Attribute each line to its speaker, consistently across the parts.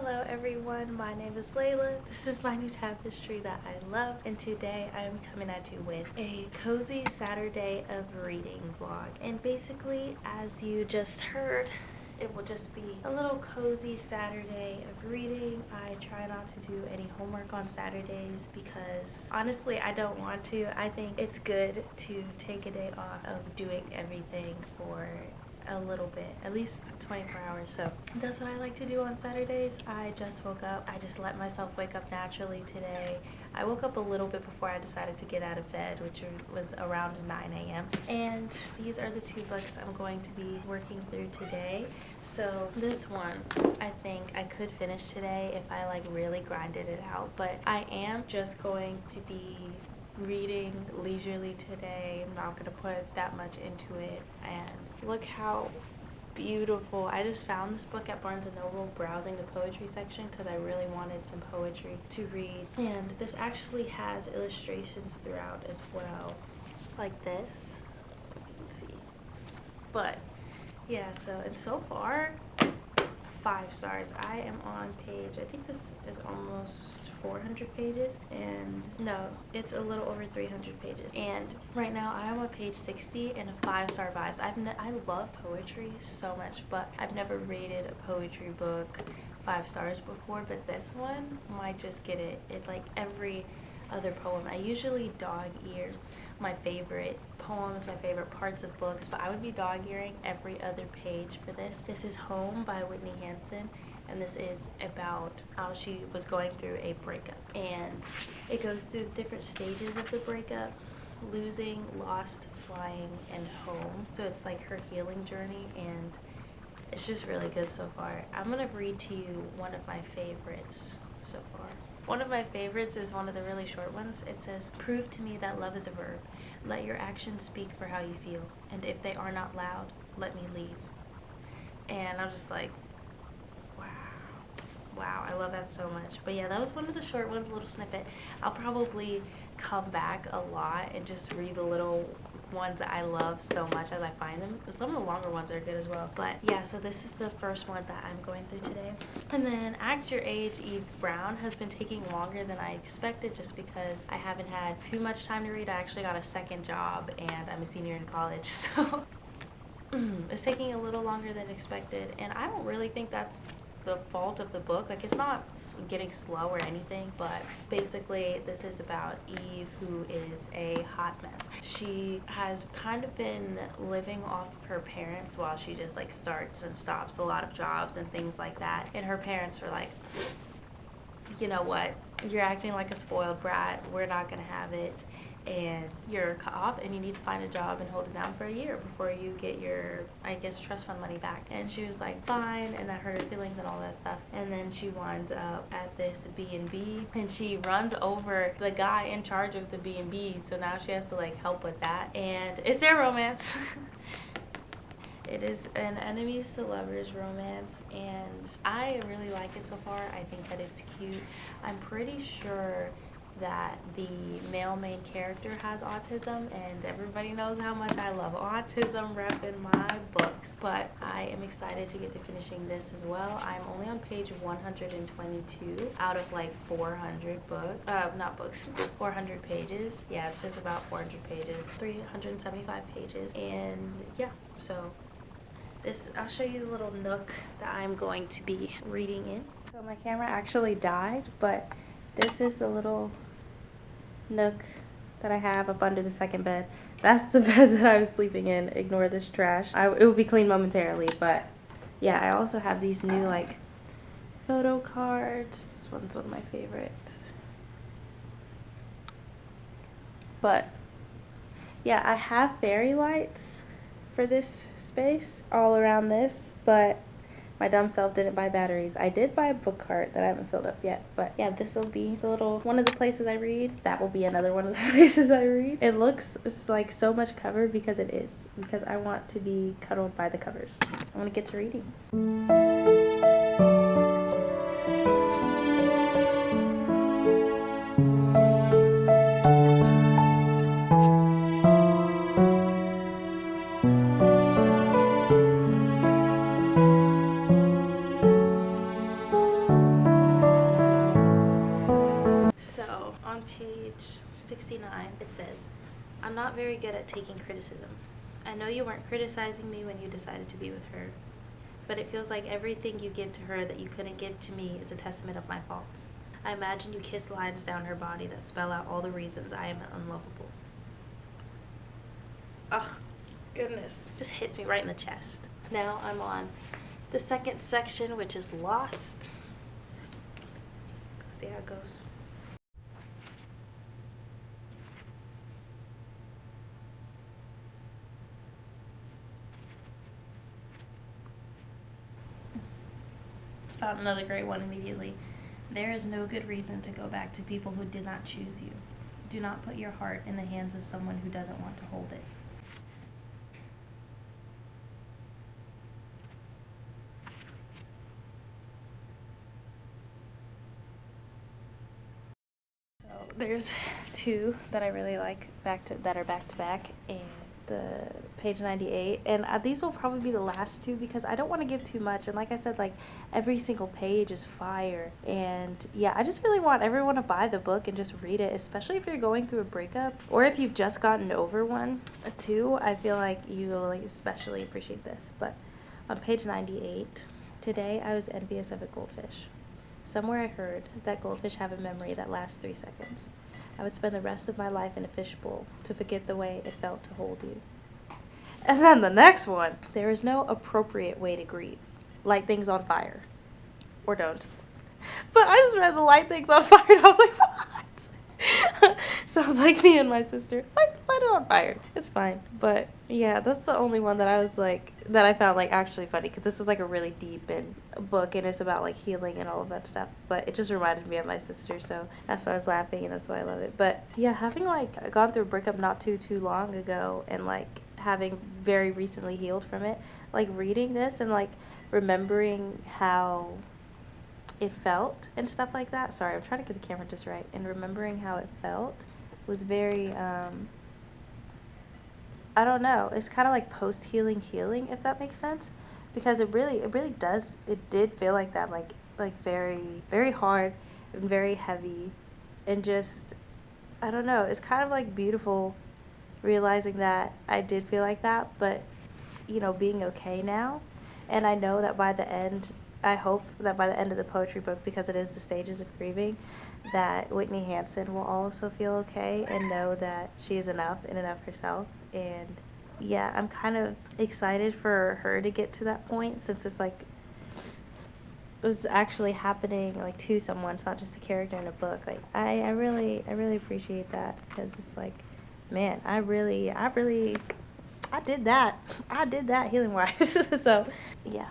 Speaker 1: Hello everyone, my name is Layla. This is my new tapestry that I love, and today I'm coming at you with a cozy Saturday of reading vlog. And basically, as you just heard, it will just be a little cozy Saturday of reading. I try not to do any homework on Saturdays because honestly I don't want to. I think it's good to take a day off of doing everything for a little bit, at least 24 hours. So that's what I like to do on Saturdays. I just woke up. I just let myself wake up naturally today. I woke up a little bit before I decided to get out of bed, which was around 9 a.m. And these are the two books I'm going to be working through today. So this one, I think I could finish today if I like really grinded it out, but I am just going to be reading leisurely today. I'm not gonna put that much into it. And look how beautiful. I just found this book at Barnes & Noble browsing the poetry section because I really wanted some poetry to read. And this actually has illustrations throughout as well, like this. Let's see. But yeah, and so far 5 stars. I am on page, I think this is almost 400 pages, and no, it's a little over 300 pages. And right now I am on page 60 and a 5-star vibes. I love poetry so much, but I've never rated a poetry book 5 stars before, but this one might just get it. Like every other poem, I usually dog ear my favorite poems, my favorite parts of books, but I would be dog-earing every other page for this. This is Home by Whitney Hansen, and this is about how she was going through a breakup, and it goes through the different stages of the breakup: losing, lost, flying, and home. So it's like her healing journey, and it's just really good so far. I'm gonna read to you one of my favorites so far. One of my favorites is one of the really short ones. It says, "Prove to me that love is a verb. Let your actions speak for how you feel. And if they are not loud, let me leave." And I'm just like, wow, I love that so much. But yeah, that was one of the short ones, a little snippet. I'll probably come back a lot and just read the little ones that I love so much as I find them, and some of the longer ones are good as well. But yeah, so this is the first one that I'm going through today. And then Act Your Age, Eve Brown, has been taking longer than I expected just because I haven't had too much time to read. I actually got a second job and I'm a senior in college, so it's taking a little longer than expected, and I don't really think that's the fault of the book. Like, it's not getting slow or anything, but basically this is about Eve, who is a hot mess. She has kind of been living off of her parents while she just like starts and stops a lot of jobs and things like that, and her parents were like, you know what, you're acting like a spoiled brat, we're not gonna have it, and you're cut off and you need to find a job and hold it down for a year before you get your, I guess, trust fund money back. And she was like, fine, and that hurt her feelings and all that stuff. And then she winds up at this B&B and she runs over the guy in charge of the B&B, so now she has to like help with that, and it's their romance. It is an enemies to lovers romance, and I really like it so far. I think that it's cute. I'm pretty sure that the male main character has autism, and everybody knows how much I love autism rep in my books, but I am excited to get to finishing this as well. I'm only on page 122 out of like 400 books, 400 pages. Yeah, it's just about 400 pages, 375 pages, and yeah, so I'll show you the little nook that I'm going to be reading in. So my camera actually died, but this is the little nook that I have up under the second bed. That's the bed that I was sleeping in. Ignore this trash. It will be clean momentarily, but yeah, I also have these new like photo cards. This one's one of my favorites. But yeah, I have fairy lights for this space all around this, but my dumb self didn't buy batteries. I did buy a book cart that I haven't filled up yet, but yeah, this will be the little one of the places I read. That will be another one of the places I read. It looks like so much cover because it is, because I want to be cuddled by the covers. I want to get to reading. 69, it says, "I'm not very good at taking criticism. I know you weren't criticizing me when you decided to be with her, but it feels like everything you give to her that you couldn't give to me is a testament of my faults. I imagine you kiss lines down her body that spell out all the reasons I am unlovable." Ugh, goodness. Just hits me right in the chest. Now I'm on the second section, which is Lost. Let's see how it goes. Found another great one immediately. "There is no good reason to go back to people who did not choose you. Do not put your heart in the hands of someone who doesn't want to hold it." So there's two that I really like that are back to back, and the page 98, and these will probably be the last two because I don't want to give too much, and like I said, like every single page is fire, and yeah, I just really want everyone to buy the book and just read it, especially if you're going through a breakup or if you've just gotten over one too. I feel like you will like especially appreciate this. But on page 98, "Today I was envious of a goldfish. Somewhere I heard that goldfish have a memory that lasts 3 seconds. I would spend the rest of my life in a fishbowl to forget the way it felt to hold you." And then the next one, "There is no appropriate way to grieve. Light things on fire. Or don't." But I just read the light things on fire and I was like, what? Sounds like me and my sister. Like, light it on fire. It's fine. But yeah, that's the only one that I was like, that I found like actually funny, because this is like a really deep and book and it's about like healing and all of that stuff. But it just reminded me of my sister, so that's why I was laughing and that's why I love it. But yeah, having like gone through a breakup not too long ago and like having very recently healed from it, like reading this and like remembering how it felt and stuff like that. Sorry, I'm trying to get the camera just right. And remembering how it felt was very, I don't know. It's kind of like post-healing healing, if that makes sense. Because it really does, it did feel like that, like very, very hard and very heavy. And just, I don't know, it's kind of like beautiful realizing that I did feel like that, but, you know, being okay now. And I know that by the end, I hope that by the end of the poetry book, because it is the stages of grieving, that Whitney Hansen will also feel okay and know that she is enough in and of herself. And yeah, I'm kind of excited for her to get to that point, since it's like, it was actually happening like to someone. It's not just a character in a book. Like I really appreciate that, because it's like, man, I did that healing wise. So yeah,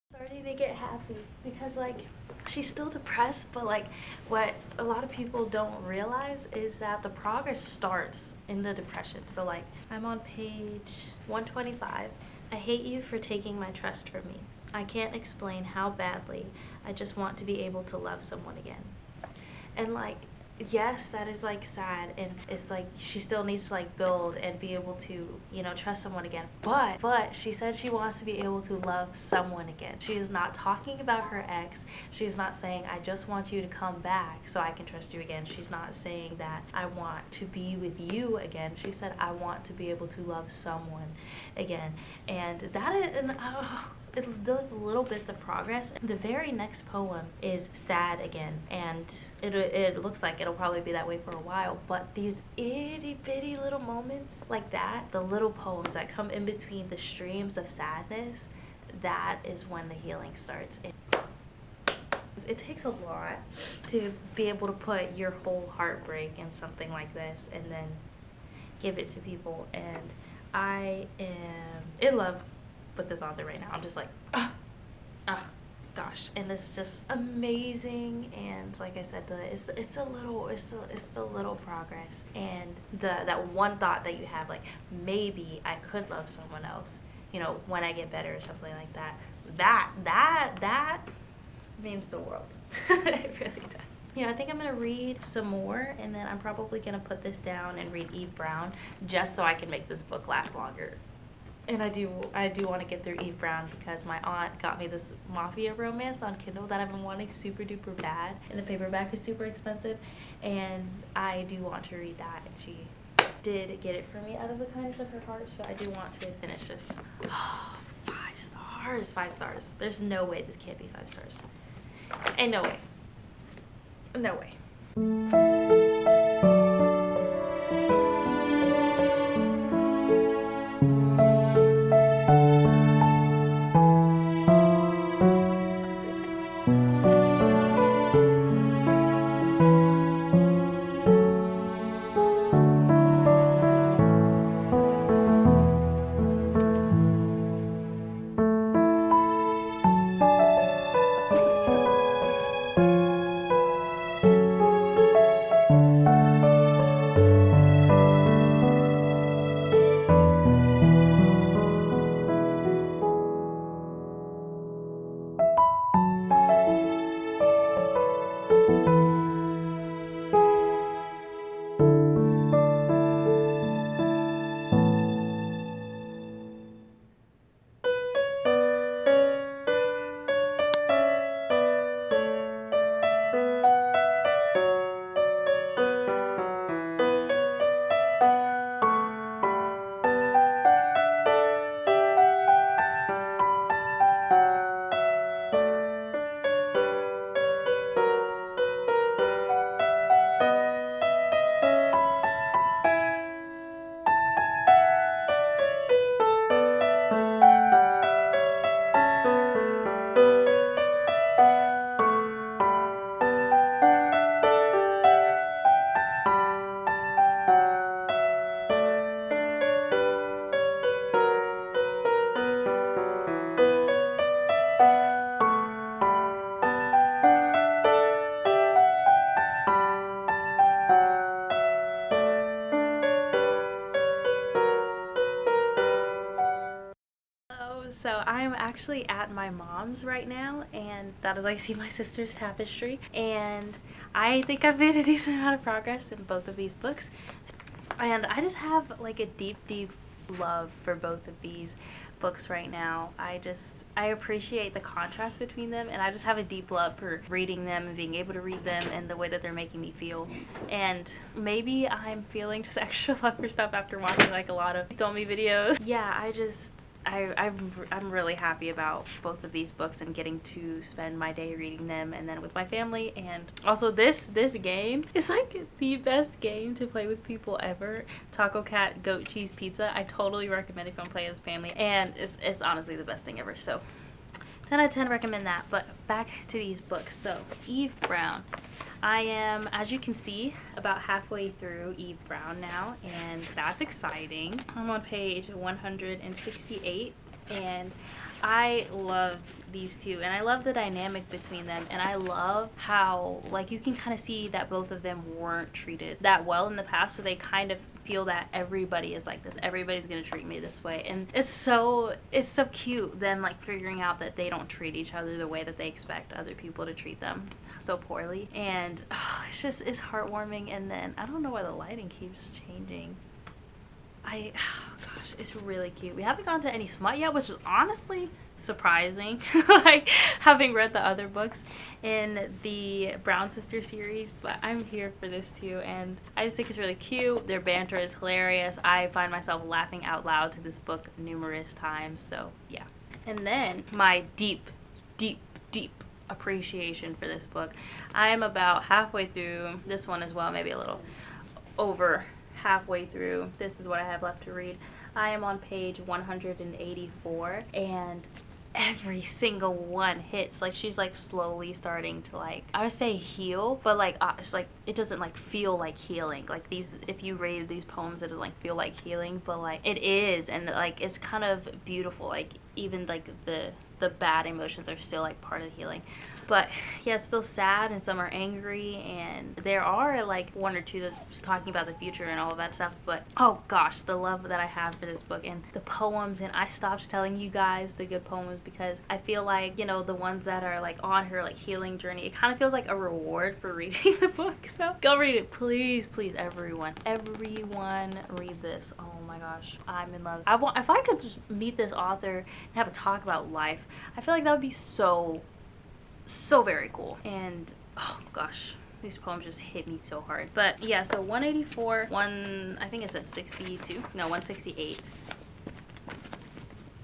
Speaker 1: starting to get happy, because like she's still depressed, but like what a lot of people don't realize is that the progress starts in the depression. So like I'm on page 125. "I hate you for taking my trust from me. I can't explain how badly I just want to be able to love someone again." And like, yes, that is like sad, and it's like she still needs to like build and be able to, you know, trust someone again. But she said she wants to be able to love someone again. She is not talking about her ex. She's not saying, "I just want you to come back so I can trust you again." She's not saying that "I want to be with you again." She said, "I want to be able to love someone again." And that is, and those little bits of progress. The very next poem is sad again, and it looks like it'll probably be that way for a while, but these itty bitty little moments like that, the little poems that come in between the streams of sadness, that is when the healing starts. It takes a lot to be able to put your whole heartbreak in something like this and then give it to people, and I am in love with this author right now. I'm just like, gosh, and this is just amazing. And like I said, it's the little progress, and that one thought that you have, like maybe I could love someone else, you know, when I get better or something like that. That means the world. It really does. Yeah, I think I'm gonna read some more, and then I'm probably gonna put this down and read Eve Brown, just so I can make this book last longer. And I do want to get through Eve Brown because my aunt got me this mafia romance on Kindle that I've been wanting super duper bad, and the paperback is super expensive, and I do want to read that, and she did get it for me out of the kindness of her heart, so I do want to finish this. 5 stars. 5 stars. There's no way this can't be 5 stars. Ain't no way. No way. So I'm actually at my mom's right now, and that is why I see my sister's tapestry, and I think I've made a decent amount of progress in both of these books, and I just have like a deep love for both of these books right now. I appreciate the contrast between them, and I just have a deep love for reading them and being able to read them and the way that they're making me feel. And maybe I'm feeling just extra love for stuff after watching like a lot of Tell Me videos. Yeah, I'm really happy about both of these books and getting to spend my day reading them, and then with my family. And also this game is like the best game to play with people ever. Taco Cat Goat Cheese Pizza. I totally recommend if you want to play as family, and it's honestly the best thing ever. So 10 out of 10 recommend that. But back to these books. So Eve Brown. I am, as you can see, about halfway through Eve Brown now, and that's exciting. I'm on page 168, and I love these two, and I love the dynamic between them, and I love how, like, you can kind of see that both of them weren't treated that well in the past, so they kind of feel that everybody is like this, everybody's gonna treat me this way, and it's so cute them like figuring out that they don't treat each other the way that they expect other people to treat them so poorly. And it's heartwarming. And then I don't know why the lighting keeps changing. Gosh, it's really cute. We haven't gone to any smut yet, which is honestly surprising, like having read the other books in the Brown Sister series, but I'm here for this too, and I just think it's really cute. Their banter is hilarious. I find myself laughing out loud to this book numerous times, so yeah. And then my deep appreciation for this book. I am about halfway through this one as well, maybe a little over halfway through. This is what I have left to read. I am on page 184, and every single one hits. Like, she's like slowly starting to, like, I would say heal, but like it's like it doesn't like feel like healing. Like, these, if you read these poems, it doesn't like feel like healing, but like it is, and like it's kind of beautiful. Like, even like the bad emotions are still like part of the healing. But yeah, it's still sad, and some are angry, and there are like one or two that's talking about the future and all of that stuff. But oh gosh, the love that I have for this book and the poems. And I stopped telling you guys the good poems because I feel like, you know, the ones that are like on her like healing journey, it kind of feels like a reward for reading the book. So go read it, please, everyone read this. Oh my my gosh, I'm in love. If I could just meet this author and have a talk about life, I feel like that would be so very cool. And oh gosh, these poems just hit me so hard. But yeah, so 184, I think it's at 62. No, 168.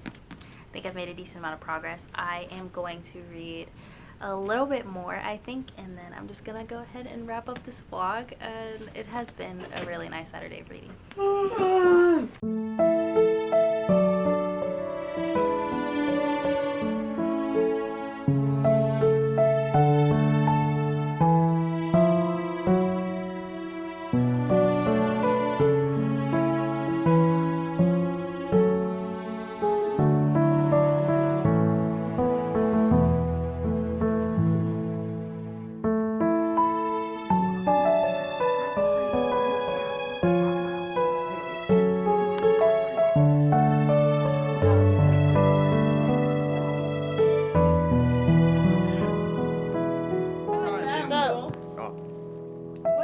Speaker 1: I think I've made a decent amount of progress. I am going to read a little bit more, I think, and then I'm just gonna go ahead and wrap up this vlog. And it has been a really nice Saturday of reading.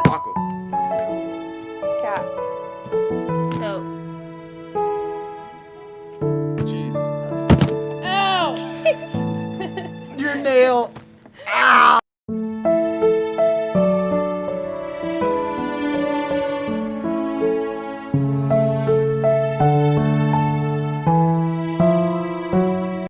Speaker 2: Taco.
Speaker 3: Cat.
Speaker 1: So,
Speaker 2: Jeez.
Speaker 3: Ow!
Speaker 2: Your nail. Ow!